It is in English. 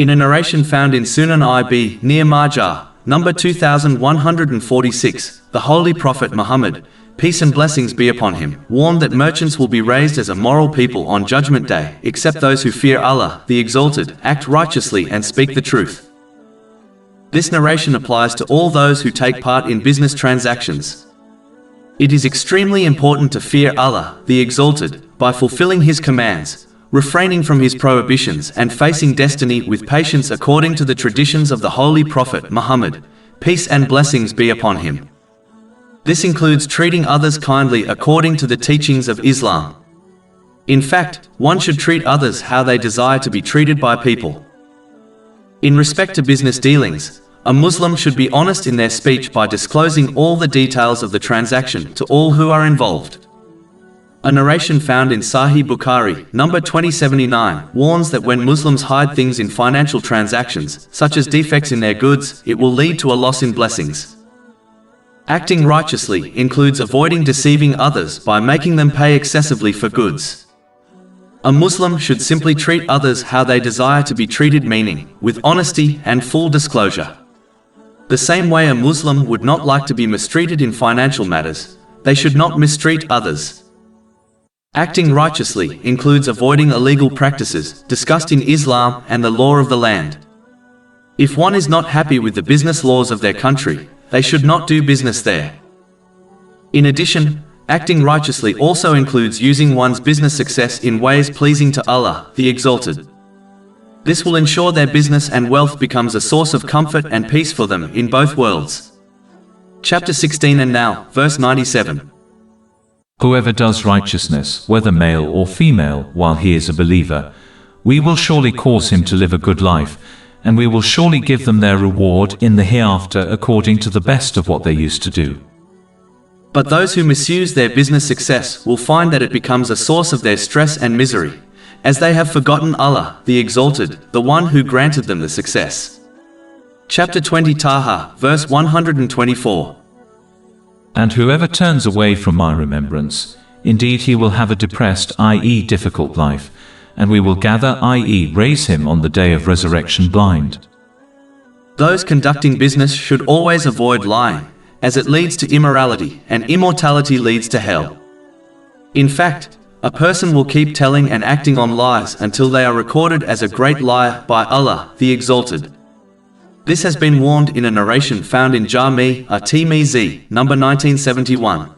In a narration found in Sunnah IB near Marjar, number 2146, the Holy Prophet Muhammad, peace and blessings be upon him, warned that merchants will be raised as a moral people on Judgment Day, except those who fear Allah, the Exalted, act righteously and speak the truth. This narration applies to all those who take part in business transactions. It is extremely important to fear Allah, the Exalted, by fulfilling His commands, refraining from His prohibitions and facing destiny with patience according to the traditions of the Holy Prophet Muhammad, peace and blessings be upon him. This includes treating others kindly according to the teachings of Islam. In fact, one should treat others how they desire to be treated by people. In respect to business dealings, a Muslim should be honest in their speech by disclosing all the details of the transaction to all who are involved. A narration found in Sahih Bukhari, number 2079, warns that when Muslims hide things in financial transactions, such as defects in their goods, it will lead to a loss in blessings. Acting righteously includes avoiding deceiving others by making them pay excessively for goods. A Muslim should simply treat others how they desire to be treated, meaning with honesty and full disclosure. The same way a Muslim would not like to be mistreated in financial matters, they should not mistreat others. Acting righteously includes avoiding illegal practices discussed in Islam and the law of the land. If one is not happy with the business laws of their country, they should not do business there. In addition, acting righteously also includes using one's business success in ways pleasing to Allah, the Exalted. This will ensure their business and wealth becomes a source of comfort and peace for them in both worlds. Chapter 16 and now, verse 97. Whoever does righteousness, whether male or female, while he is a believer, we will surely cause him to live a good life, and we will surely give them their reward in the hereafter according to the best of what they used to do. But those who misuse their business success will find that it becomes a source of their stress and misery, as they have forgotten Allah, the Exalted, the one who granted them the success. Chapter 20 Taha, verse 124. And whoever turns away from my remembrance, indeed he will have a depressed, i.e. difficult life, and we will gather, i.e. raise him on the day of resurrection blind. Those conducting business should always avoid lying, as it leads to immorality, and immortality leads to hell. In fact, a person will keep telling and acting on lies until they are recorded as a great liar by Allah, the Exalted. This has been warned in a narration found in Jami' at-Tirmidhi, number 1971.